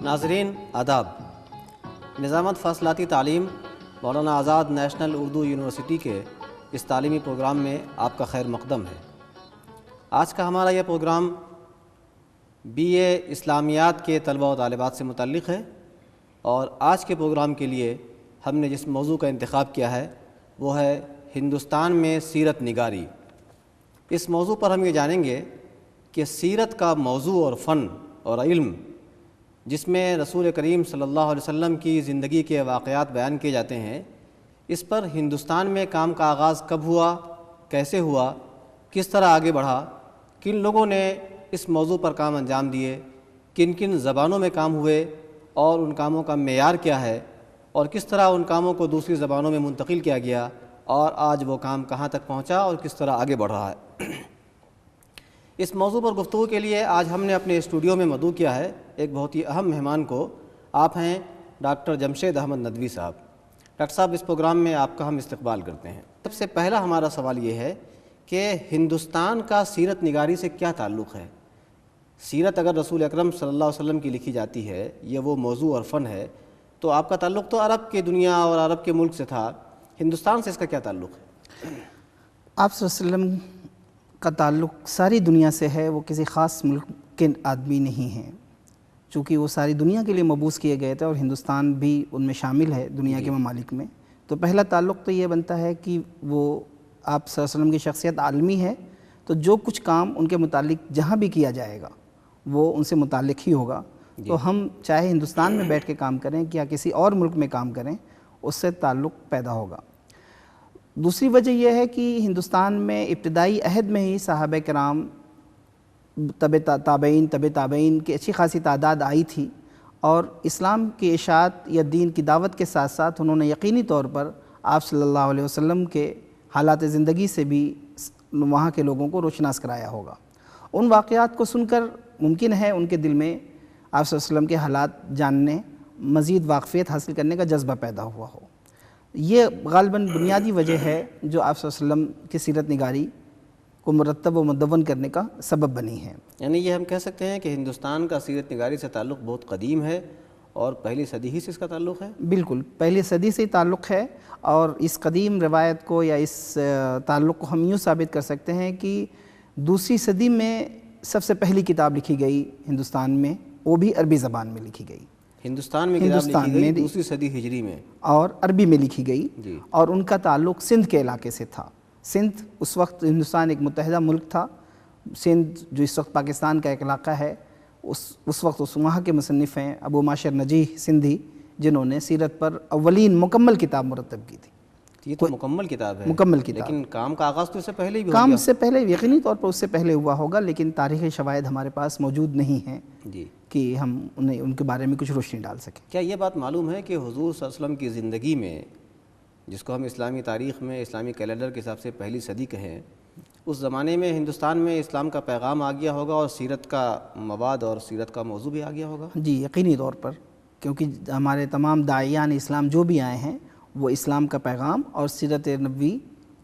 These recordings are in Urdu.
ناظرین آداب، نظامت فاصلاتی تعلیم مولانا آزاد نیشنل اردو یونیورسٹی کے اس تعلیمی پروگرام میں آپ کا خیر مقدم ہے۔ آج کا ہمارا یہ پروگرام بی اے اسلامیات کے طلباء و طالبات سے متعلق ہے، اور آج کے پروگرام کے لیے ہم نے جس موضوع کا انتخاب کیا ہے وہ ہے ہندوستان میں سیرت نگاری۔ اس موضوع پر ہم یہ جانیں گے کہ سیرت کا موضوع اور فن اور علم، جس میں رسول کریم صلی اللہ علیہ وسلم کی زندگی کے واقعات بیان کیے جاتے ہیں، اس پر ہندوستان میں کام کا آغاز کب ہوا، کیسے ہوا، کس طرح آگے بڑھا، کن لوگوں نے اس موضوع پر کام انجام دیے، کن کن زبانوں میں کام ہوئے اور ان کاموں کا معیار کیا ہے، اور کس طرح ان کاموں کو دوسری زبانوں میں منتقل کیا گیا، اور آج وہ کام کہاں تک پہنچا اور کس طرح آگے بڑھ رہا ہے۔ اس موضوع پر گفتگو کے لیے آج ہم نے اپنے اسٹوڈیو میں مدعو کیا ہے ایک بہت ہی اہم مہمان کو۔ آپ ہیں ڈاکٹر جمشید احمد ندوی صاحب۔ ڈاکٹر صاحب، اس پروگرام میں آپ کا ہم استقبال کرتے ہیں۔ سب سے پہلا ہمارا سوال یہ ہے کہ ہندوستان کا سیرت نگاری سے کیا تعلق ہے؟ سیرت اگر رسول اکرم صلی اللہ علیہ وسلم کی لکھی جاتی ہے، یہ وہ موضوع اور فن ہے، تو آپ کا تعلق تو عرب کی دنیا اور عرب کے ملک سے تھا، ہندوستان سے اس کا کیا تعلق ہے؟ آپ صلی اللہ علیہ وسلم کا تعلق ساری دنیا سے ہے، وہ کسی خاص ملک کے آدمی نہیں ہیں، چونکہ وہ ساری دنیا کے لیے مبعوث کیے گئے تھے اور ہندوستان بھی ان میں شامل ہے دنیا کے ممالک میں۔ تو پہلا تعلق تو یہ بنتا ہے کہ وہ آپ صلی اللہ علیہ وسلم کی شخصیت عالمی ہے، تو جو کچھ کام ان کے متعلق جہاں بھی کیا جائے گا وہ ان سے متعلق ہی ہوگا۔ تو ہم چاہے ہندوستان میں بیٹھ کے کام کریں یا کسی اور ملک میں کام کریں، اس سے تعلق پیدا ہوگا۔ دوسری وجہ یہ ہے کہ ہندوستان میں ابتدائی عہد میں ہی صحابہ کرام، تابعین کی اچھی خاصی تعداد آئی تھی، اور اسلام کی اشاعت یا دین کی دعوت کے ساتھ ساتھ انہوں نے یقینی طور پر آپ صلی اللہ علیہ وسلم کے حالات زندگی سے بھی وہاں کے لوگوں کو روشناس کرایا ہوگا۔ ان واقعات کو سن کر ممکن ہے ان کے دل میں آپ صلی اللہ علیہ وسلم کے حالات جاننے، مزید واقفیت حاصل کرنے کا جذبہ پیدا ہوا ہو۔ یہ غالباً بنیادی وجہ ہے جو آپ صلی اللہ علیہ وسلم کی سیرت نگاری کو مرتب و مدون کرنے کا سبب بنی ہے۔ یعنی یہ ہم کہہ سکتے ہیں کہ ہندوستان کا سیرت نگاری سے تعلق بہت قدیم ہے، اور پہلی صدی ہی سے اس کا تعلق ہے؟ بالکل، پہلی صدی سے تعلق ہے، اور اس قدیم روایت کو یا اس تعلق کو ہم یوں ثابت کر سکتے ہیں کہ دوسری صدی میں سب سے پہلی کتاب لکھی گئی ہندوستان میں، وہ بھی عربی زبان میں لکھی گئی۔ ہندوستان میں کتاب لکھی گئی دوسری صدی ہجری میں، اور عربی میں لکھی گئی، اور ان کا تعلق سندھ کے علاقے سے تھا۔ سندھ اس وقت ہندوستان ایک متحدہ ملک تھا۔ سندھ جو اس وقت پاکستان کا ایک علاقہ ہے، اس وقت وہاں کے مصنف ہیں ابو معاشر نجیح سندھی، جنہوں نے سیرت پر اولین مکمل کتاب مرتب کی تھی۔ یہ تو مکمل کتاب ہے، مکمل کتاب، لیکن کام کا آغاز تو اس سے پہلے ہی بھی کام سے پہلے یقینی طور پر اس سے پہلے ہوا ہوگا، لیکن تاریخی شواہد ہمارے پاس موجود نہیں ہیں کہ ہم ان کے بارے میں کچھ روشنی ڈال سکیں۔ کیا یہ بات معلوم ہے کہ حضور صلی اللہ علیہ وسلم کی زندگی میں، جس کو ہم اسلامی تاریخ میں اسلامی کیلنڈر کے حساب سے پہلی صدی کہیں، اس زمانے میں ہندوستان میں اسلام کا پیغام آ گیا ہوگا اور سیرت کا مواد اور سیرت کا موضوع بھی آ گیا ہوگا؟ جی، یقینی طور پر، کیونکہ ہمارے تمام داعیان اسلام جو بھی آئے ہیں وہ اسلام کا پیغام اور سیرت نبوی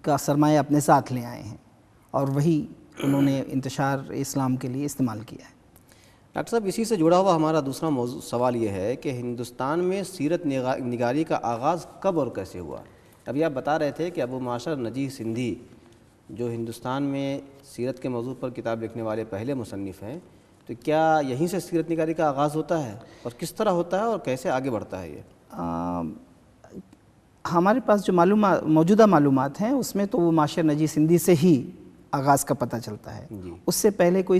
کا سرمایہ اپنے ساتھ لے آئے ہیں، اور وہی انہوں نے انتشار اسلام کے لیے استعمال کیا ہے۔ ڈاکٹر صاحب، اسی سے جڑا ہوا ہمارا دوسرا سوال یہ ہے کہ ہندوستان میں سیرت نگاری کا آغاز کب اور کیسے ہوا؟ ابھی آپ بتا رہے تھے کہ ابو معاشر نجیح سندھی جو ہندوستان میں سیرت کے موضوع پر کتاب لکھنے والے پہلے مصنف ہیں، تو کیا یہیں سے سیرت نگاری کا آغاز ہوتا ہے، اور کس طرح ہوتا ہے اور کیسے آگے بڑھتا ہے یہ؟ ہمارے پاس جو موجودہ معلومات ہیں اس میں تو وہ معاشر نجیح سندھی سے ہی آغاز کا پتہ چلتا ہے۔ اس سے پہلے کوئی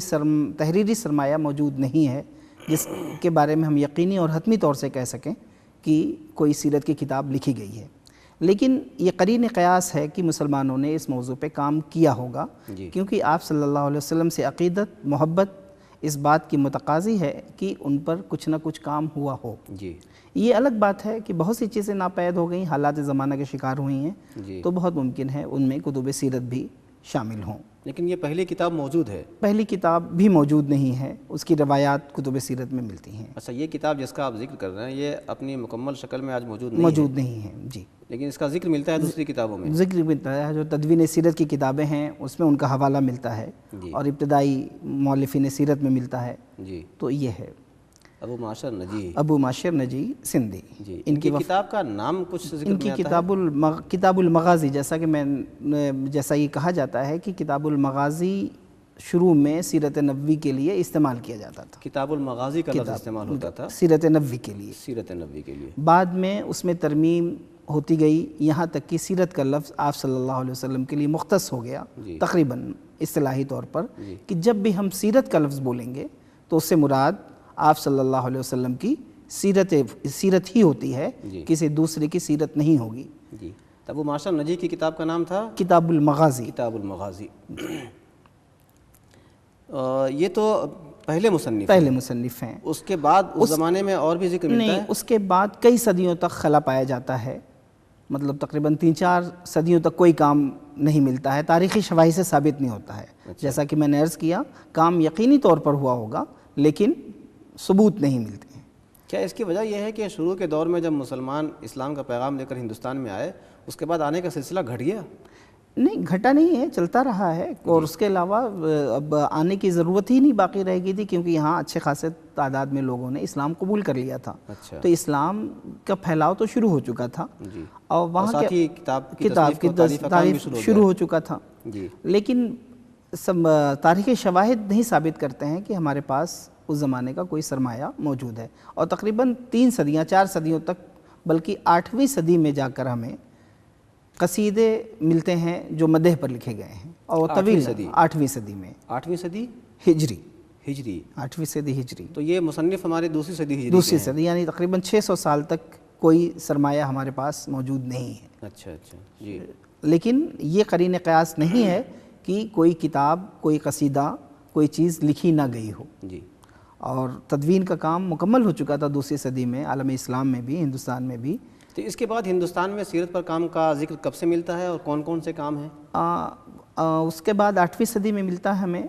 تحریری سرمایہ موجود نہیں ہے جس کے بارے میں ہم یقینی اور حتمی طور سے کہہ سکیں کہ کوئی سیرت کی کتاب لکھی گئی ہے، لیکن یہ قرین قیاس ہے کہ مسلمانوں نے اس موضوع پہ کام کیا ہوگا، کیونکہ آپ صلی اللہ علیہ وسلم سے عقیدت، محبت اس بات کی متقاضی ہے کہ ان پر کچھ نہ کچھ کام ہوا ہو۔ یہ الگ بات ہے کہ بہت سی چیزیں ناپید ہو گئیں، حالات زمانہ کے شکار ہوئی ہیں، تو بہت ممکن ہے ان میں کتب سیرت بھی شامل ہوں۔ لیکن یہ پہلی کتاب موجود ہے؟ پہلی کتاب بھی موجود نہیں ہے، اس کی روایات کتب سیرت میں ملتی ہیں۔ اچھا، یہ کتاب جس کا آپ ذکر کر رہے ہیں یہ اپنی مکمل شکل میں آج موجود نہیں ہے جی، لیکن اس کا ذکر ملتا ہے دوسری کتابوں میں؟ ذکر ملتا ہے، جو تدوین سیرت کی کتابیں ہیں اس میں ان کا حوالہ ملتا ہے، اور ابتدائی مؤلفین سیرت میں ملتا ہے۔ جی، تو یہ ہے ابو معاشر نجی، ابو معاشر نجی سندھی۔ جی، ان کی کتاب کا نام کچھ ذکر ان کی میں آتا ہے؟ کتاب المغازی، جیسا یہ کہا جاتا ہے کہ کتاب المغازی شروع میں سیرت نبوی کے لیے استعمال کیا جاتا تھا، کتاب المغازی کا لفظ استعمال ہوتا تھا سیرت نبوی کے لیے، سیرت نبوی کے لیے۔ بعد میں اس میں ترمیم ہوتی گئی، یہاں تک کہ سیرت کا لفظ آپ صلی اللہ علیہ وسلم کے لیے مختص ہو گیا تقریباً اصطلاحی طور پر، کہ جب بھی ہم سیرت کا لفظ بولیں گے تو اس سے مراد آپ صلی اللہ علیہ وسلم کی سیرت ہی ہوتی ہے، کسی دوسرے کی سیرت نہیں ہوگی۔ جی، ابو معاشر نجی کی کتاب کا نام تھا کتاب المغازی۔ کتاب المغازی۔ یہ تو پہلے مصنف ہیں۔ اس کے بعد اس زمانے میں اور بھی ذکر ملتا ہے؟ نہیں، اس کے بعد کئی صدیوں تک خلا پایا جاتا ہے، مطلب تقریباً 3-4 صدیوں تک کوئی کام نہیں ملتا ہے، تاریخی شواہد سے ثابت نہیں ہوتا ہے۔ جیسا کہ میں نے عرض کیا، کام یقینی طور پر ہوا ہوگا لیکن ثبوت نہیں ملتے ہیں۔ کیا اس کی وجہ یہ ہے کہ شروع کے دور میں جب مسلمان اسلام کا پیغام لے کر ہندوستان میں آئے اس کے بعد آنے کا سلسلہ گھٹ گیا؟ نہیں، گھٹا نہیں ہے، چلتا رہا ہے، اور اس کے علاوہ اب آنے کی ضرورت ہی نہیں باقی رہ گئی تھی، کیونکہ یہاں اچھے خاصے تعداد میں لوگوں نے اسلام قبول کر لیا تھا۔ تو اسلام کا پھیلاؤ تو شروع ہو چکا تھا، اور وہاں کی کتاب کی تعریف شروع ہو چکا تھا، لیکن تاریخی شواہد نہیں ثابت کرتے ہیں کہ ہمارے پاس اس زمانے کا کوئی سرمایہ موجود ہے، اور تقریباً 3 صدیاں 4 صدیوں تک، بلکہ 8ویں صدی میں جا کر ہمیں قصیدے ملتے ہیں جو مدح پر لکھے گئے ہیں، اور طویل 8ویں صدی میں، 8ویں صدی ہجری، 8ویں صدی ہجری۔ تو یہ مصنف ہمارے دوسری صدی یعنی تقریباً 600 سال تک کوئی سرمایہ ہمارے پاس موجود نہیں ہے۔ اچھا جی، لیکن یہ قرین قیاس نہیں ہے کہ کوئی کتاب، کوئی قصیدہ، کوئی چیز لکھی نہ گئی ہو، اور تدوین کا کام مکمل ہو چکا تھا دوسری صدی میں، عالم اسلام میں بھی، ہندوستان میں بھی۔ تو اس کے بعد ہندوستان میں سیرت پر کام کا ذکر کب سے ملتا ہے اور کون کون سے کام ہیں؟ اس کے بعد 8ویں صدی میں ملتا ہے ہمیں،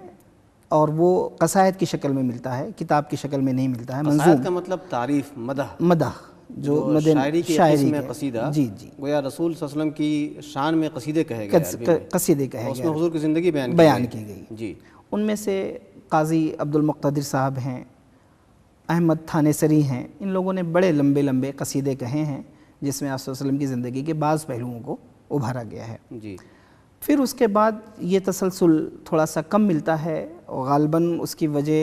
اور وہ قصائد کی شکل میں ملتا ہے، کتاب کی شکل میں نہیں ملتا ہے۔ قصائد کا مطلب تعریف، مدح، جو شاعری کی قسم میں قصیدہ، جی، گویا رسول صلی اللہ علیہ وسلم کی شان میں قصیدے کہے گئے، قصیدے کہے گئے، اس میں حضور کی زندگی بیان کی گئی۔ جی، ان میں سے قاضی عبد المقتدر صاحب ہیں، احمد تھانیسری ہیں، ان لوگوں نے بڑے لمبے لمبے قصیدے کہے ہیں جس میں آپ صلی اللہ علیہ وسلم کی زندگی کے بعض پہلوؤں کو ابھارا گیا ہے۔ جی، پھر اس کے بعد یہ تسلسل تھوڑا سا کم ملتا ہے، اور غالباً اس کی وجہ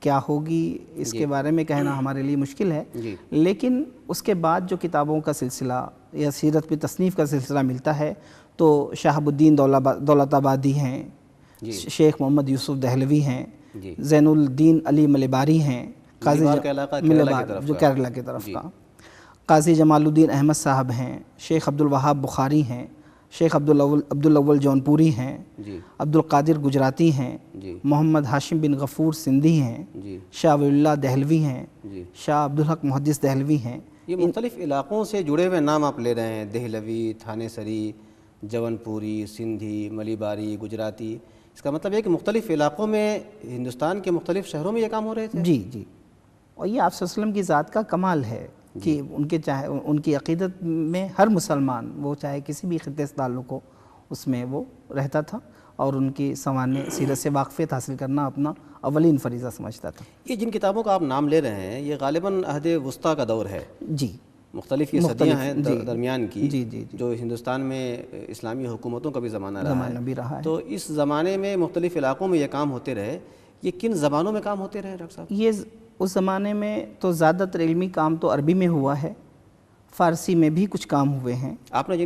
کیا ہوگی اس کے بارے میں کہنا ہمارے لیے مشکل ہے، لیکن اس کے بعد جو کتابوں کا سلسلہ یا سیرت پہ تصنیف کا سلسلہ ملتا ہے تو شہاب الدین دولت آبادی ہیں، شیخ محمد یوسف دہلوی ہیں، زین الدین علی ملباری ہیں، قاضی جو کیرلا کی طرف کا، قاضی جمال الدین احمد صاحب ہیں، شیخ عبد الوہاب بخاری ہیں، شیخ عبدالاول جونپوری ہیں، عبد القادر گجراتی ہیں، محمد ہاشم بن غفور سندھی ہیں، شاہ ولی اللہ دہلوی ہیں، شاہ عبدالحق محدث دہلوی ہیں۔ یہ مختلف علاقوں سے جڑے ہوئے نام آپ لے رہے ہیں، دہلوی، تھانے سری، جون پوری، سندھی، ملیباری، گجراتی، اس کا مطلب ہے کہ مختلف علاقوں میں ہندوستان کے مختلف شہروں میں یہ کام ہو رہے تھے؟ جی، اور یہ آپ صلی اللہ علیہ وسلم کی ذات کا کمال ہے کہ ان کی عقیدت میں ہر مسلمان، وہ چاہے کسی بھی خطے سے تعلق ہو، اس میں وہ رہتا تھا، اور ان کی سوانح سیرت سے واقفیت حاصل کرنا اپنا اولین فریضہ سمجھتا تھا۔ یہ جن کتابوں کا آپ نام لے رہے ہیں یہ غالباً عہد وسطیٰ کا دور ہے؟ جی، مختلف یہ صدیاں ہیں درمیان کی، جو ہندوستان میں اسلامی حکومتوں کا بھی زمانہ رہا ہے، تو اس زمانے میں مختلف علاقوں میں یہ کام ہوتے رہے۔ یہ کن زبانوں میں کام ہوتے رہے ڈاکٹر صاحب؟ یہ اس زمانے میں تو زیادہ تر علمی کام تو عربی میں ہوا ہے، فارسی میں بھی کچھ کام ہوئے ہیں۔ آپ نے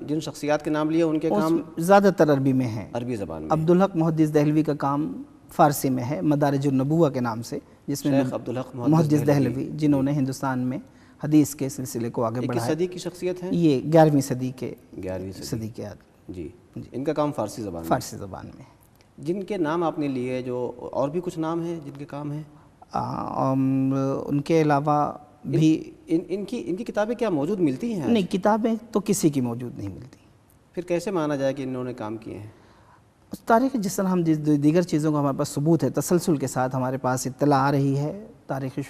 جن شخصیات کے نام لیے ان کے کام زیادہ تر عربی میں ہیں، عربی زبان میں۔ عبدالحق محدث دہلوی کا کام فارسی میں ہے، مدارج النبوہ کے نام سے، جس میں شیخ عبدالحق محدث دہلوی، جنہوں نے ہندوستان میں حدیث کے سلسلے کو آگے بڑھایا۔ کس صدی کی شخصیت ہیں؟ یہ 11ویں صدی کے جی، ان کا کام فارسی زبان میں۔ جن کے نام آپ نے لیے، جو اور بھی کچھ نام ہیں جن کے کام ہیں؟ ان کے علاوہ بھی ان کی کتابیں کیا موجود ملتی ہیں؟ نہیں، کتابیں تو کسی کی موجود نہیں ملتی۔ پھر کیسے مانا جائے کہ انہوں نے کام کیے ہیں؟ اس تاریخ جس طرح ہم دیگر چیزوں کا ہمارے پاس ثبوت ہے، تسلسل کے ساتھ ہمارے پاس اطلاع آ رہی ہے، تاریخی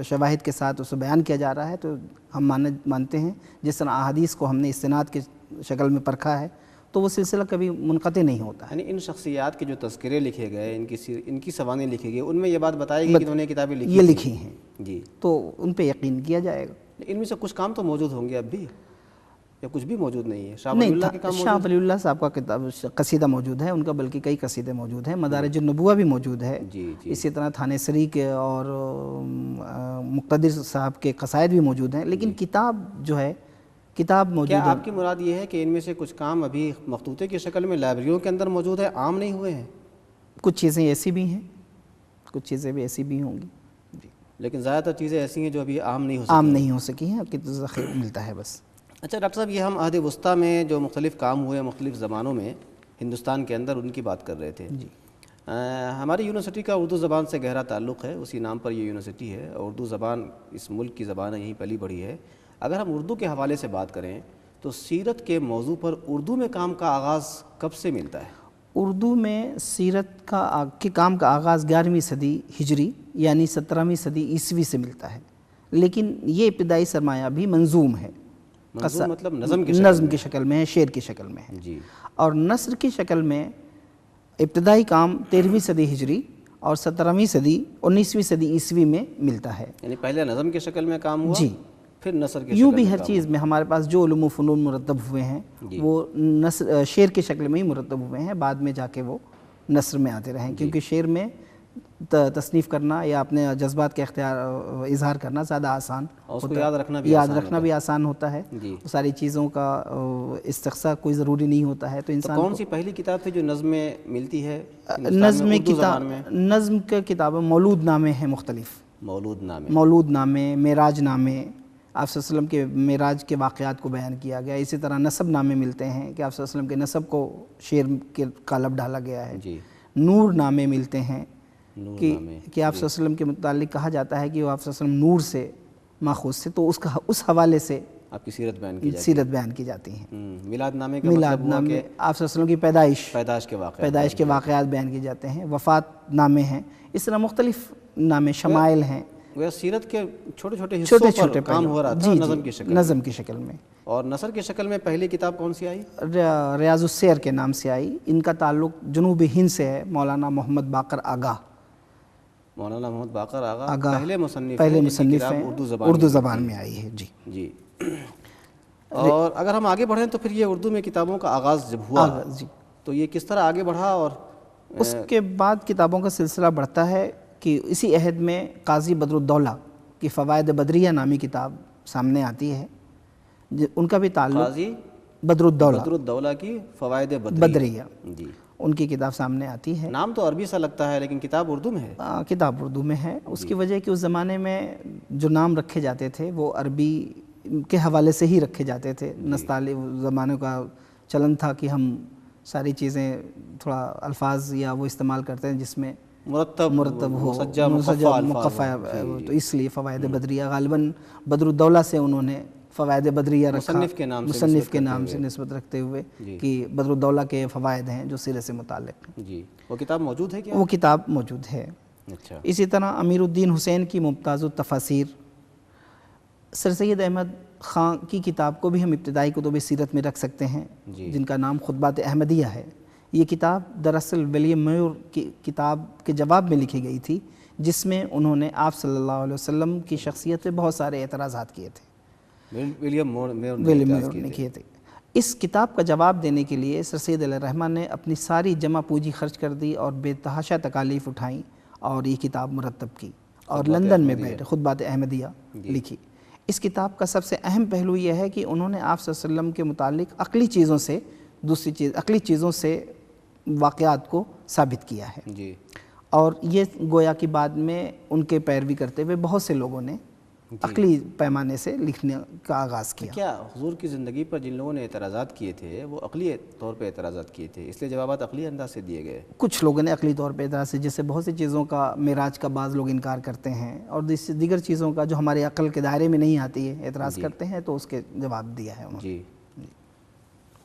شواہد کے ساتھ اسے بیان کیا جا رہا ہے، تو ہم مانتے ہیں جس طرح احادیث کو ہم نے استناد کے شکل میں پرکھا ہے تو وہ سلسلہ کبھی منقطع نہیں ہوتا ہے۔ یعنی ان شخصیات کے جو تذکرے لکھے گئے، ان کی سوانح لکھی گئی، ان میں یہ بات بتائی گئی کہ انہوں نے کتابیں لکھی یہ لکھی ہیں جی، تو ان پہ یقین کیا جائے گا۔ ان میں سے کچھ کام تو موجود ہوں گے اب بھی، یا کچھ بھی موجود نہیں ہے؟ شاہ ولی اللہ کے کام شاہ ولی اللہ صاحب کا کتاب قصیدہ موجود ہے ان کا، بلکہ کئی قصیدے موجود ہیں، مدارج النبوہ بھی موجود ہے، جی جی، اسی طرح تھانہ سری کے اور مقتدر صاحب کے قصائد بھی موجود ہیں، لیکن کتاب جو ہے کتاب موجود کیا ہے۔ آپ کی مراد یہ ہے کہ ان میں سے کچھ کام ابھی مخطوطے کی شکل میں لائبریریوں کے اندر موجود ہے، عام نہیں ہوئے ہیں؟ کچھ چیزیں ایسی بھی ہیں، کچھ چیزیں بھی ایسی بھی ہوں گی جی، لیکن زیادہ تر چیزیں ایسی ہیں جو ابھی عام نہیں ہو سکی عام نہیں ہو سکی ہیں، کہ ذخیرہ ملتا ہے بس۔ اچھا ڈاکٹر صاحب، یہ ہم عہد وسطیٰ میں جو مختلف کام ہوئے مختلف زبانوں میں ہندوستان کے اندر، ان کی بات کر رہے تھے۔ جی، ہماری یونیورسٹی کا اردو زبان سے گہرا تعلق ہے، اسی نام پر یہ یونیورسٹی ہے، اور اردو زبان اس ملک کی زبان ہے، یہیں پلی بڑھی ہے۔ اگر ہم اردو کے حوالے سے بات کریں تو سیرت کے موضوع پر اردو میں کام کا آغاز کب سے ملتا ہے؟ اردو میں سیرت کے کام کا آغاز 11ویں صدی ہجری یعنی 17ویں صدی عیسوی سے ملتا ہے، لیکن یہ ابتدائی سرمایہ بھی منظوم ہے، منظوم مطلب نظم کی شکل میں ہے، شعر کی شکل میں ہے، جی، اور نثر کی شکل میں ابتدائی کام 13ویں صدی ہجری اور 17ویں صدی 19ویں صدی عیسوی میں ملتا ہے۔ یعنی پہلے نظم کی شکل میں کام ہوا، جی، پھر نثر کی یوں شکل بھی میں ہر کام چیز میں ہمارے پاس جو علوم و فنون مرتب ہوئے ہیں وہ نثر شعر کی شکل میں ہی مرتب ہوئے ہیں، بعد میں جا کے وہ نثر میں آتے رہیں، کیونکہ شعر میں تصنیف کرنا یا اپنے جذبات کا اظہار کرنا زیادہ آسان اور اس کو ہوتا ہے، یاد رکھنا بھی آسان ہوتا ہے، جی۔ ساری چیزوں کا استقصاء کوئی ضروری نہیں ہوتا ہے، تو انسان کون سی پہلی کتاب تھی جو نظم میں ملتی ہے نظم کے کتابیں مولود نامے ہیں مختلف، مولود نامے، معراج نامے، آپ صلی اللہ علیہ وسلم کے معراج کے واقعات کو بیان کیا گیا، اسی طرح نسب نامے ملتے ہیں کہ آپ صلی اللہ علیہ وسلم کے نسب کو شعر کے قالب ڈالا گیا ہے، جی، نور نامے ملتے ہیں کہ آپ صلی اللہ علیہ وسلم کے متعلق کہا جاتا ہے کہ وہ آپ صلی اللہ علیہ وسلم نور سے ماخوذ سے، تو اس حوالے سے آپ کی سیرت بیان کی جاتی ہیں۔ میلاد نامے کا میلاد مطلب ہوا نامے کہ آپ صلی اللہ علیہ وسلم کی پیدائش کے واقعات بیان کیے جاتے ہیں، وفات نامے ہیں، اس طرح مختلف نامے، شمائل ہیں، وہ سیرت کے چھوٹے چھوٹے حصوں پر کام ہو رہا تھا نظم کی شکل میں۔ اور نثر کی شکل میں پہلی کتاب کون سی آئی؟ ریاض السیر کے نام سے آئی، ان کا تعلق جنوبی ہند سے ہے، مولانا محمد باقر آغا پہلے مصنف ہیں، اردو زبان میں آئی ہے۔ جی جی، اور اگر ہم آگے بڑھیں تو پھر یہ اردو میں کتابوں کا آغاز جب ہوا تو یہ کس طرح آگے بڑھا؟ اور اس کے بعد کتابوں کا سلسلہ بڑھتا ہے کہ اسی عہد میں قاضی بدر الدولہ کی فوائد بدریہ نامی کتاب سامنے آتی ہے، ان کا بھی تعلق قاضی بدر الدولہ کی فوائد بدریہ، جی، ان کی کتاب سامنے آتی ہے۔ نام تو عربی سا لگتا ہے لیکن کتاب اردو میں ہے۔ کتاب اردو میں ہے، اس کی وجہ کہ اس زمانے میں جو نام رکھے جاتے تھے وہ عربی کے حوالے سے ہی رکھے جاتے تھے، نستعلیق زمانے کا چلن تھا کہ ہم ساری چیزیں تھوڑا الفاظ یا وہ استعمال کرتے ہیں جس میں مرتب ہو، مقفع، تو اس لیے فوائد بدریہ غالباً بدر الدولہ سے انہوں نے فوائد بدریہ رکھا، مصنف کے نام سے نسبت رکھتے ہوئے کہ بدر الدولہ کے فوائد ہیں جو سیرت سے متعلق ہیں۔ جی، وہ کتاب موجود ہے کیا؟ وہ کتاب موجود ہے۔ اچھا، اسی طرح امیر الدین حسین کی ممتاز التفاسیر، سر سید احمد خان کی کتاب کو بھی ہم ابتدائی کتب سیرت میں رکھ سکتے ہیں، جن کا نام خطبات احمدیہ ہے۔ یہ کتاب دراصل ولیم میور کی کتاب کے جواب میں لکھی گئی تھی، جس میں انہوں نے آپ صلی اللہ علیہ وسلم کی شخصیت پہ بہت سارے اعتراضات کیے تھے، ولیم میور نے کیے تھے۔ اس کتاب کا جواب دینے کے لیے سر سید علیہ الرحمہ نے اپنی ساری جمع پونجی خرچ کر دی اور بے تحاشا تکالیف اٹھائیں اور یہ کتاب مرتب کی اور لندن میں بیٹھ خطبات احمدیہ لکھی۔ اس کتاب کا سب سے اہم پہلو یہ ہے کہ انہوں نے آپ صلی اللہ علیہ وسلم کے متعلق عقلی چیزوں سے واقعات کو ثابت کیا ہے، جی، اور یہ گویا کہ بعد میں ان کے پیروی کرتے ہوئے بہت سے لوگوں نے عقلی پیمانے سے لکھنے کا آغاز کیا۔ کیا حضور کی زندگی پر جن لوگوں نے اعتراضات کیے تھے وہ عقلی طور پہ اعتراضات کیے تھے، اس لیے جوابات عقلی انداز سے دیے گئے؟ کچھ لوگوں نے عقلی طور پہ اعتراض سے، جس سے بہت سی چیزوں کا معراج کا بعض لوگ انکار کرتے ہیں اور دیگر چیزوں کا جو ہمارے عقل کے دائرے میں نہیں آتی ہے اعتراض کرتے ہیں، تو اس کے جواب دیا ہے انہوں نے۔ جی،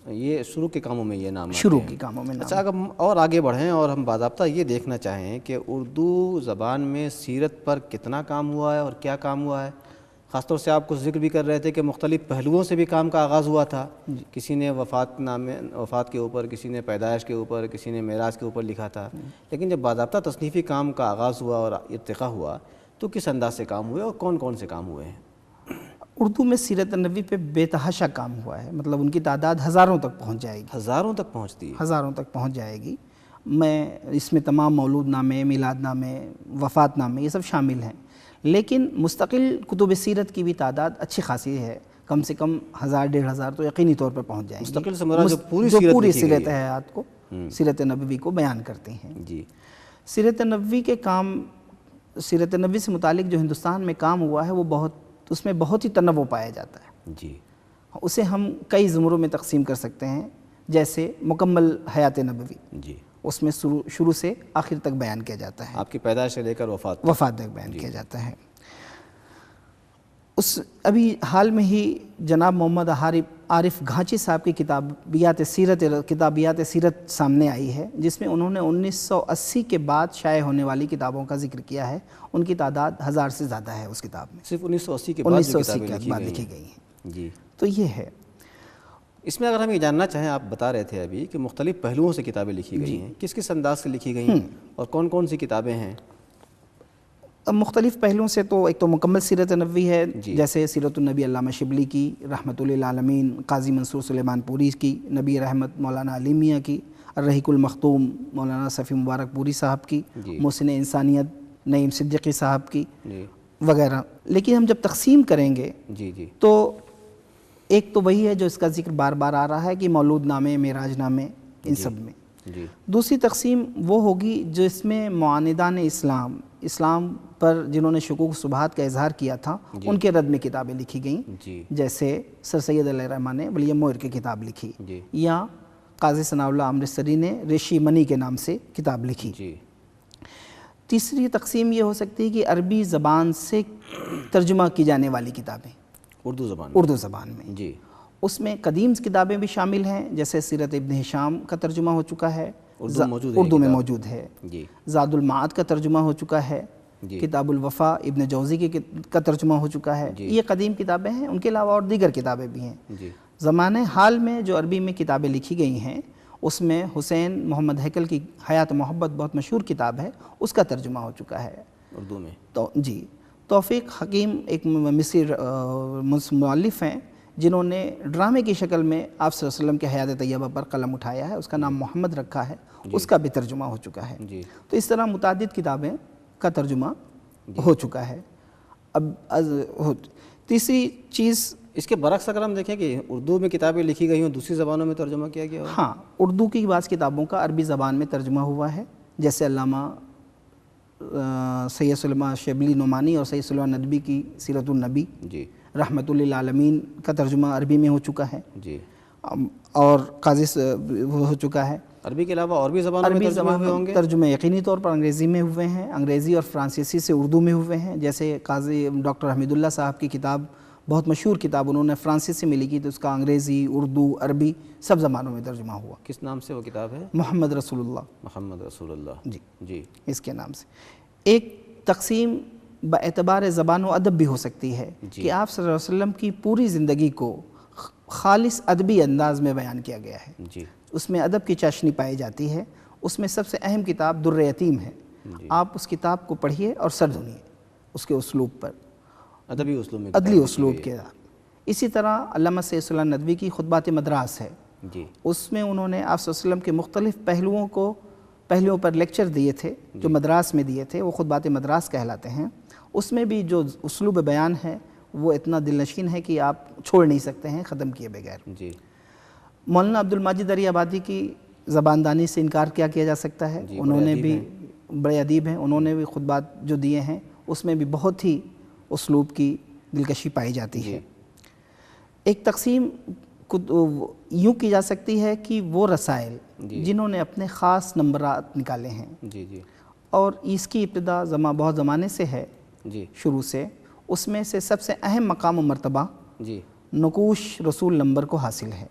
یہ شروع کے کاموں میں یہ نام آتے شروع ہیں۔ کے کاموں میں نام۔ اچھا، اگر ہم اور آگے بڑھیں اور ہم باضابطہ یہ دیکھنا چاہیں کہ اردو زبان میں سیرت پر کتنا کام ہوا ہے اور کیا کام ہوا ہے، خاص طور سے آپ کچھ ذکر بھی کر رہے تھے کہ مختلف پہلوؤں سے بھی کام کا آغاز ہوا تھا، کسی نے وفات کے اوپر، کسی نے پیدائش کے اوپر، کسی نے معراج کے اوپر لکھا تھا، لیکن جب باضابطہ تصنیفی کام کا آغاز ہوا اور ارتقاء ہوا تو کس انداز سے کام ہوئے اور کون کون سے کام ہوئے ہیں؟ اردو میں سیرت نبوی پہ بے تحاشا کام ہوا ہے، مطلب ان کی تعداد ہزاروں تک پہنچ جائے گی، ہزاروں تک پہنچتی ہے؟ ہزاروں تک پہنچ جائے گی۔ میں اس میں تمام مولود نامے، میلاد نامے، وفات نامے یہ سب شامل ہیں، لیکن مستقل کتب سیرت کی بھی تعداد اچھی خاصی ہے، کم سے کم 1000-1500 تو یقینی طور پر پہنچ جائیں گی، مستقل سے مراد جو پوری جو سیرت پوری لکھی گئی سیرت ہے۔ حیات کو، سیرت نبوی کو بیان کرتے ہیں۔ جی، سیرت نبوی کے کام، سیرت نبوی سے متعلق جو ہندوستان میں کام ہوا ہے وہ اس میں بہت ہی تنوع پایا جاتا ہے۔ جی، اسے ہم کئی زمروں میں تقسیم کر سکتے ہیں، جیسے مکمل حیات نبوی، جی، اس میں شروع سے آخر تک بیان کیا جاتا ہے، آپ کی پیدائش سے لے کر وفات تک بیان کیا جاتا ہے۔ ابھی حال میں ہی جناب محمد عارف گھانچی صاحب کی کتابیات سیرت سامنے آئی ہے، جس میں انہوں نے 1980 کے بعد شائع ہونے والی کتابوں کا ذکر کیا ہے۔ ان کی تعداد 1000 سے زیادہ ہے اس کتاب میں، صرف 1980 کے بعد جو کتابیں لکھی گئی ہیں۔ جی، تو یہ ہے۔ اس میں اگر ہم یہ جاننا چاہیں، آپ بتا رہے تھے ابھی کہ مختلف پہلوؤں سے کتابیں لکھی گئی ہیں، کس کس انداز سے لکھی گئی ہیں اور کون کون سی کتابیں ہیں؟ اب مختلف پہلوؤں سے تو ایک تو مکمل سیرت نبوی ہے، جیسے سیرت النبی علامہ شبلی کی رحمۃ للعالمین، قاضی منصور سلیمان پوری کی، نبی رحمت مولانا علی میاں کی، الرحیق المختوم مولانا صفی مبارک پوری صاحب کی، محسن انسانیت نعیم صدیقی صاحب کی، وغیرہ۔ لیکن ہم جب تقسیم کریں گے تو ایک تو وہی ہے جو اس کا ذکر بار بار آ رہا ہے کہ مولود نامے، معراج نامے، ان سب میں۔ دوسری تقسیم وہ ہوگی جس میں معاندان اسلام پر جنہوں نے شکوک و شبہات کا اظہار کیا تھا ان کے رد میں کتابیں لکھی گئیں، جیسے سر سید علیہ الرحمٰن نے ولیم موئر کی کتاب لکھی، یا قاضی ثناء اللہ امرتسری نے ریشی منی کے نام سے کتاب لکھی۔ تیسری تقسیم یہ ہو سکتی ہے کہ عربی زبان سے ترجمہ کی جانے والی کتابیں اردو زبان میں، اس میں قدیم کتابیں بھی شامل ہیں، جیسے سیرت ابن ہشام کا ترجمہ ہو چکا ہے، اردو میں موجود ہے، زاد المعاد کا ترجمہ ہو چکا ہے، کتاب الوفا ابن جوزی کا ترجمہ ہو چکا ہے۔ یہ قدیم کتابیں ہیں، ان کے علاوہ اور دیگر کتابیں بھی ہیں۔ زمانے حال میں جو عربی میں کتابیں لکھی گئی ہیں اس میں حسین محمد ہیکل کی حیات محبت بہت مشہور کتاب ہے، اس کا ترجمہ ہو چکا ہے اردو میں۔ تو توفیق حکیم ایک مصری مؤلف ہیں جنہوں نے ڈرامے کی شکل میں آپ صلی اللہ علیہ وسلم کے حیات طیبہ پر قلم اٹھایا ہے، اس کا نام محمد رکھا ہے، اس کا بھی ترجمہ ہو چکا ہے۔ تو اس طرح متعدد کتابیں کا ترجمہ ہو چکا ہے۔ اب تیسری چیز اس کے برعکس اگر ہم دیکھیں کہ اردو میں کتابیں لکھی گئی ہوں، دوسری زبانوں میں ترجمہ کیا گیا ہو؟ ہاں، اردو کی بعض کتابوں کا عربی زبان میں ترجمہ ہوا ہے، جیسے علامہ سید سلیمان شبلی نعمانی اور سید سلیمان ندوی کی سیرت النبی رحمۃ للعالمین کا ترجمہ عربی میں ہو چکا ہے، اور قاضی ہو چکا ہے۔ عربی کے علاوہ اور بھی زبانوں میں ترجمے ہوئے ہوں گے؟ ترجمے یقینی طور پر انگریزی میں ہوئے ہیں، انگریزی اور فرانسیسی سے اردو میں ہوئے ہیں، جیسے قاضی ڈاکٹر حمید اللہ صاحب کی کتاب، بہت مشہور کتاب، انہوں نے فرانسیسی میں لکھی تو اس کا انگریزی، اردو، عربی سب زبانوں میں ترجمہ ہوا۔ کس نام سے وہ کتاب ہے؟ محمد رسول اللہ۔ محمد رسول اللہ، جی، اس کے نام سے۔ ایک تقسیم باعتبار زبان و ادب بھی ہو سکتی ہے کہ آپ صلی اللہ علیہ وسلم کی پوری زندگی کو خالص ادبی انداز میں بیان کیا گیا ہے، اس میں ادب کی چاشنی پائی جاتی ہے۔ اس میں سب سے اہم کتاب در یتیم ہے، آپ اس کتاب کو پڑھیے اور سر دھنیے اس کے اسلوب پر، ادبی اسلوب کے ساتھ۔ اسی طرح علامہ سید سلیمان ندوی کی خطبات مدراس ہے، اس میں انہوں نے آپ صلی اللہ علیہ وسلم کے مختلف پہلوؤں پر لیکچر دیے تھے جو مدراس میں دیے تھے، وہ خطبات مدراس کہلاتے ہیں۔ اس میں بھی جو اسلوب بیان ہے وہ اتنا دل نشین ہے کہ آپ چھوڑ نہیں سکتے ہیں ختم کیے بغیر۔ مولانا عبد الماجد دری آبادی کی زباندانی سے انکار کیا جا سکتا ہے، انہوں نے بھی بڑے ادیب ہیں، انہوں نے بھی خطبات جو دیے ہیں اس میں بھی بہت ہی اسلوب کی دلکشی پائی جاتی ہے۔ ایک تقسیم یوں کی جا سکتی ہے کہ وہ رسائل جنہوں نے اپنے خاص نمبرات نکالے ہیں اور اس کی ابتدا بہت زمانے سے ہے، شروع سے، اس میں سے سب سے اہم مقام و مرتبہ نقوش رسول نمبر کو حاصل ہے۔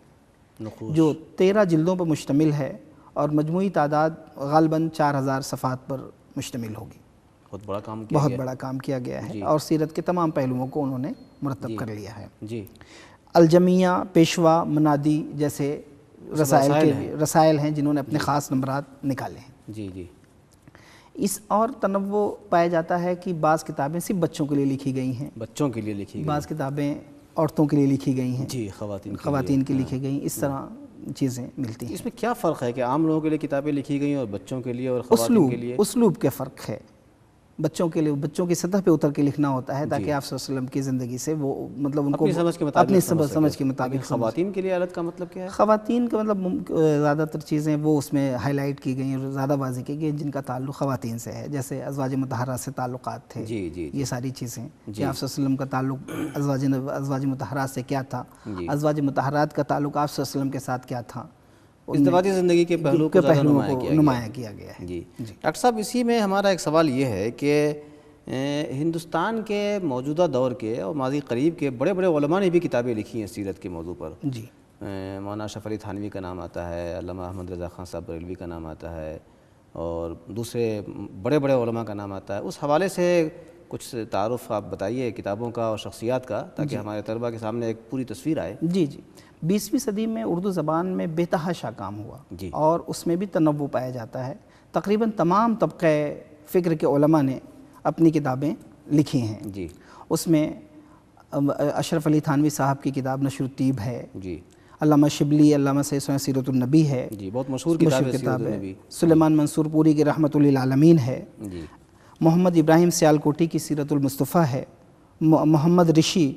نقوش جو 13 جلدوں پر مشتمل ہے اور مجموعی تعداد غالباً 4000 صفحات پر مشتمل ہوگی. بہت بڑا کام کیا بہت گیا. بڑا کام کیا گیا ہے اور سیرت کے تمام پہلوؤں کو انہوں نے مرتب کر لیا ہے. جی. الجمیہ، پیشوا، منادی جیسے رسائل ہیں جنہوں نے اپنے خاص نمبرات نکالے ہیں. جی جی. اس اور تنوع پایا جاتا ہے کہ بعض کتابیں صرف بچوں کے لیے لکھی گئی ہیں، بچوں کے لیے لکھی گئی، بعض کتابیں عورتوں کے لیے لکھی گئی ہیں، جی خواتین کے لکھی گئی. اس طرح چیزیں ملتی ہیں. اس میں کیا فرق ہے کہ عام لوگوں کے لیے کتابیں لکھی گئی اور بچوں کے لیے اور خواتین کے لیے؟ اسلوب کے فرق ہے. بچوں کے لیے بچوں کی سطح پہ اتر کے لکھنا ہوتا ہے تاکہ آپ صلی اللہ علیہ وسلم کی زندگی سے وہ مطلب ان کو اپنی سمجھ کے مطابق. خواتین کے لیے عادت کا مطلب کیا ہے؟ خواتین کا مطلب زیادہ تر چیزیں وہ اس میں ہائی لائٹ کی گئی اور زیادہ واضح کی گئی جن کا تعلق خواتین سے ہے، جیسے ازواج مطہرات سے تعلقات تھے. یہ ساری چیزیں کہ آپ صلی اللہ علیہ وسلم کا تعلق ازواج مطہرات سے کیا تھا، ازواج مطہرات کا تعلق آپ صلی اللہ علیہ وسلم کے ساتھ کیا تھا، ازدواجی زندگی کے پہلو کو نمایاں کیا گیا ہے. جی ڈاکٹر صاحب، اسی میں ہمارا ایک سوال یہ ہے کہ ہندوستان کے موجودہ دور کے اور ماضی قریب کے بڑے بڑے علماء نے بھی کتابیں لکھی ہیں سیرت کے موضوع پر. جی. مولانا اشرف علی تھانوی کا نام آتا ہے، علامہ احمد رضا خان صاحب بریلوی کا نام آتا ہے اور دوسرے بڑے بڑے علماء کا نام آتا ہے. اس حوالے سے کچھ تعارف آپ بتائیے کتابوں کا اور شخصیات کا تاکہ ہمارے طلباء کے سامنے ایک پوری تصویر آئے. جی جی. 20ویں صدی میں اردو زبان میں بے تحاشا کام ہوا اور اس میں بھی تنوع پایا جاتا ہے. تقریباً تمام طبقہ فکر کے علماء نے اپنی کتابیں لکھی ہیں. جی. اس میں اشرف علی تھانوی صاحب کی کتاب نشر الطیب ہے. جی. علامہ شبلی، علامہ سید سیرت النبی ہے. جی، بہت مشہور کتاب ہے سیرت النبی. سلیمان منصور پوری کی رحمت للعالمین ہے. جی. محمد ابراہیم سیالکوٹی کی سیرت المصطفیٰ ہے. محمد رشی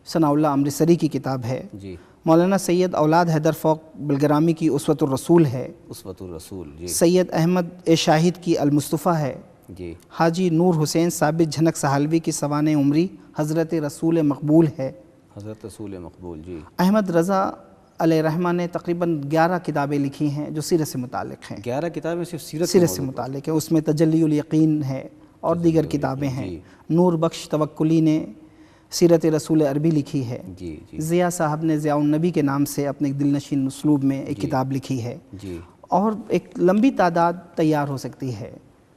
ثناء اللہ امرتسری کی کتاب ہے. جی. مولانا سید اولاد حیدر فوق بلگرامی کی اسوۃ الرسول ہے. اسوۃ الرسول. جی. سید احمد شاہد کی المصطفیٰ ہے. جی. حاجی نور حسین ثابت جھنک سہالوی کی سوانح عمری حضرت رسول مقبول ہے. حضرت رسول مقبول. جی. احمد رضا علیہ رحمہ نے تقریباً 11 کتابیں لکھی ہیں جو سیرت سے متعلق ہیں. 11 کتابیں صرف سیرت سے متعلق ہیں. اس میں تجلی الیقین ہے اور دیگر کتابیں ہیں. نور بخش توکلی نے سیرت رسول عربی لکھی ہے. جی. ضیاء صاحب نے ضیاء النبی کے نام سے اپنے دل نشین اسلوب میں ایک کتاب لکھی ہے. جی. اور ایک لمبی تعداد تیار ہو سکتی ہے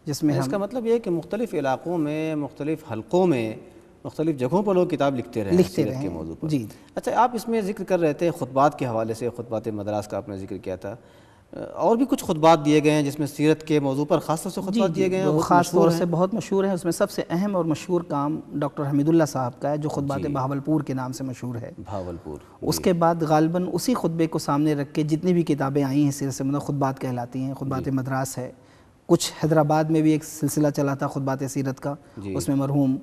جس میں اس کا مطلب یہ ہے کہ مختلف علاقوں میں، مختلف حلقوں میں، مختلف جگہوں پر لوگ کتاب لکھتے رہے سیرت کے موضوع پر. جی. اچھا، آپ اس میں ذکر کر رہے تھے خطبات کے حوالے سے، خطبات مدراس کا آپ نے ذکر کیا تھا. اور بھی کچھ خطبات دیے گئے ہیں جس میں سیرت کے موضوع پر خاص طور سے خطبات دیے گئے ہیں. خاص طور سے بہت مشہور ہیں. اس میں سب سے اہم اور مشہور کام ڈاکٹر حمید اللہ صاحب کا ہے جو خطبات بہاولپور کے نام سے مشہور ہے. بہاولپور. اس کے بعد غالباً اسی خطبے کو سامنے رکھ کے جتنی بھی کتابیں آئی ہیں سیرت سے مطلب خطبات کہلاتی ہیں. خطبات مدراس ہے. کچھ حیدرآباد میں بھی ایک سلسلہ چلا تھا خطبات سیرت کا. اس میں مرحوم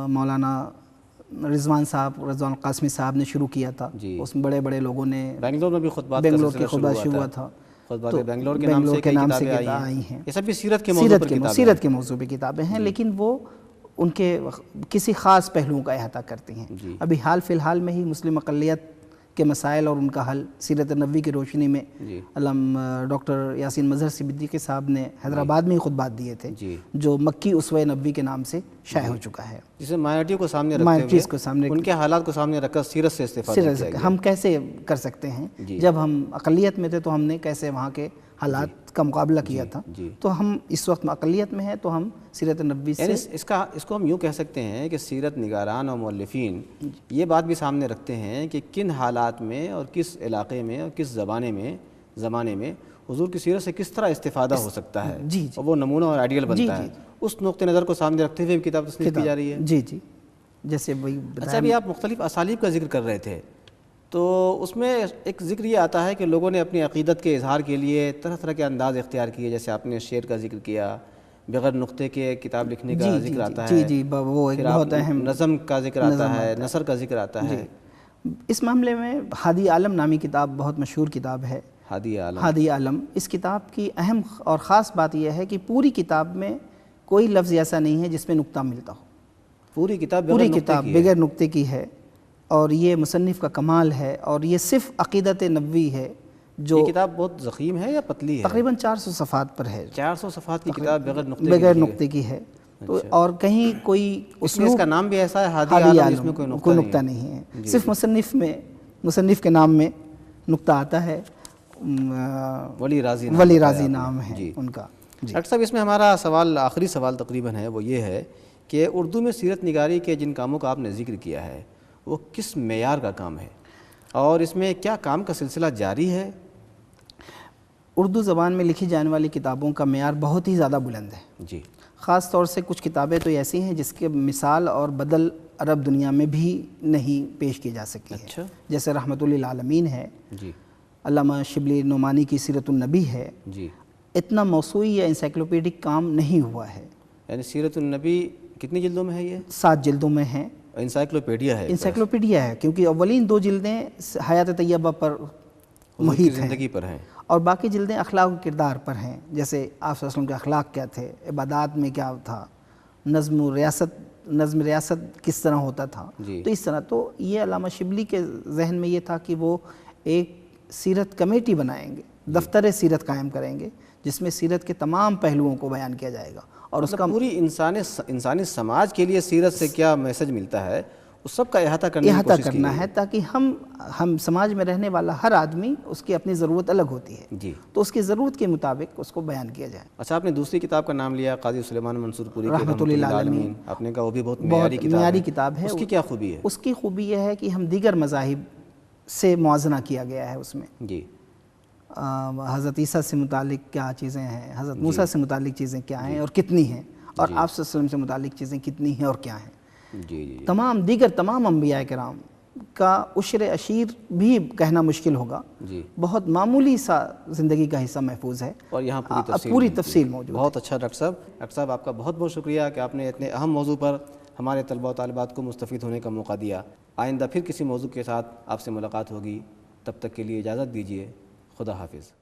مولانا رضوان القاسمی صاحب نے شروع کیا تھا. اس میں بڑے بڑے لوگوں نے بنگلور میں بھی خطبات کی خطبات شروع ہوا تھا. خطبات بنگلور کے نام سے کتابیں آئی ہیں. یہ سب بھی سیرت کے موضوع پہ کتابیں ہیں لیکن وہ ان کے کسی خاص پہلوؤں کا احاطہ کرتی ہیں. ابھی حال فی الحال میں ہی مسلم اقلیت کے مسائل اور ان کا حل سیرت نبوی کی روشنی میں علامہ ڈاکٹر یاسین مظہر صدیقی صاحب نے حیدرآباد میں ہی خطبات دیے تھے جو مکی اسوہ نبوی کے نام سے شائع ہو چکا ہے. جسے مائنورٹی کو سامنے رکھتے ہوئے ان کے حالات کو سامنے رکھ کر سیرت سے استفادہ کیا گیا. ہم کیسے کر سکتے ہیں جب ہم اقلیت میں تھے تو ہم نے کیسے وہاں کے حالات کا مقابلہ کیا تھا. تو ہم اس وقت اقلیت میں ہیں تو ہم سیرت نبوی سے اس کو ہم یوں کہہ سکتے ہیں کہ سیرت نگاران اور مؤلفین یہ بات بھی سامنے رکھتے ہیں کہ کن حالات میں اور کس علاقے میں اور کس زمانے میں حضور کی سیرت سے کس طرح استفادہ ہو سکتا ہے اور وہ نمونہ اور آئیڈیل بنتا ہے. اس نقطہ نظر کو سامنے رکھتے ہوئے کتاب تصنیف کی جا رہی ہے. جی جیسے وہی. اچھا، ابھی آپ مختلف اسالیب کا ذکر کر رہے تھے تو اس میں ایک ذکر یہ آتا ہے کہ لوگوں نے اپنی عقیدت کے اظہار کے لیے طرح طرح کے انداز اختیار کیے. جیسے آپ نے شعر کا ذکر کیا، بغیر نقطے کے کتاب لکھنے کا ذکر آتا ہے. وہ ایک بہت اہم نظم کا ذکر آتا ہے، نثر کا ذکر آتا ہے. اس معاملے میں ہادی عالم نامی کتاب بہت مشہور کتاب ہے. ہادی عالم. اس کتاب کی اہم اور خاص بات یہ ہے کہ پوری کتاب میں کوئی لفظ ایسا نہیں ہے جس میں نقطہ ملتا ہو. پوری کتاب بغیر نقطے کی ہے اور یہ مصنف کا کمال ہے. اور یہ صرف عقیدت نبوی ہے. یہ کتاب بہت ضخیم ہے یا پتلی ہے؟ تقریباً 400 صفحات پر ہے. 400 صفحات کی کتاب بغیر نقطے کی ہے. تو اور کہیں کوئی اس کا نام بھی ایسا ہے ہادی عالم، اس میں کوئی نقطہ نہیں ہے. صرف مصنف کے نام میں نقطہ آتا ہے، ولی راضی نام ہے جی ان کا۔ جی ڈاکٹر صاحب، اس میں ہمارا سوال، آخری سوال تقریباً ہے، وہ یہ ہے کہ اردو میں سیرت نگاری کے جن کاموں کا آپ نے ذکر کیا ہے وہ کس معیار کا کام ہے، اور اس میں کیا کام کا سلسلہ جاری ہے؟ اردو زبان میں لکھی جانے والی کتابوں کا معیار بہت ہی زیادہ بلند ہے۔ جی خاص طور سے کچھ کتابیں تو ایسی ہیں جس کے مثال اور بدل عرب دنیا میں بھی نہیں پیش کی جا سکی ہے۔ اچھا جیسے رحمۃ للعالمین ہے، جی علامہ شبلی نعمانی کی سیرت النبی ہے، جی اتنا موسوعی یا انسائکلوپیڈک کام نہیں ہوا ہے۔ یعنی سیرت النبی کتنی جلدوں میں ہے؟ یہ 7 جلدوں میں ہیں، انسائکلوپیڈیا ہے، انسائکلوپیڈیا ہے، کیونکہ اولین 2 جلدیں حیات طیبہ پر حضور کی محیط ہیں زندگی پر ہیں۔ اور باقی جلدیں اخلاق و کردار پر ہیں، جیسے آپ صلی اللہ علیہ وسلم کے اخلاق کیا تھے، عبادات میں کیا تھا، نظم ریاست کس طرح ہوتا تھا۔ جی تو اس طرح تو یہ علامہ شبلی کے ذہن میں یہ تھا کہ وہ ایک سیرت کمیٹی بنائیں گے، دفتر سیرت قائم کریں گے، جس میں سیرت کے تمام پہلوؤں کو بیان کیا جائے گا، اور اس کا پوری انسانی سماج کے لیے سیرت سے کیا میسج ملتا ہے اس سب کا احاطہ کرنے کی کوشش کی کرنا گئی ہے، تاکہ ہم سماج میں رہنے والا ہر آدمی، اس کی اپنی ضرورت الگ ہوتی ہے، جی تو اس کی ضرورت کے مطابق اس کو بیان کیا جائے۔ اچھا، آپ نے دوسری کتاب کا نام لیا قاضی سلیمان منصور پوری کی رحمۃ للعالمین، آپ نے کہا وہ بھی بہت بہت معیاری کتاب ہے۔ اس کی کیا خوبی ہے؟ اس کی خوبی یہ ہے کہ ہم دیگر مذاہب سے موازنہ کیا گیا ہے اس میں، جی حضرت عیسیٰ سے متعلق کیا چیزیں ہیں، حضرت موسیٰ سے متعلق چیزیں کیا ہیں اور کتنی ہیں، اور آپ صلی اللہ علیہ وسلم سے متعلق چیزیں کتنی ہیں اور کیا ہیں۔ جی جی تمام انبیاء کرام کا عشر عشیر بھی کہنا مشکل ہوگا، جی بہت معمولی سا زندگی کا حصہ محفوظ ہے، اور یہاں پوری تفصیل موجود ہے۔ بہت اچھا ڈاکٹر صاحب آپ کا بہت بہت شکریہ کہ آپ نے اتنے اہم موضوع پر ہمارے طلباء و طالبات کو مستفید ہونے کا موقع دیا۔ آئندہ پھر کسی موضوع کے ساتھ آپ سے ملاقات ہوگی، تب تک کے لیے اجازت دیجیے، خدا حافظ۔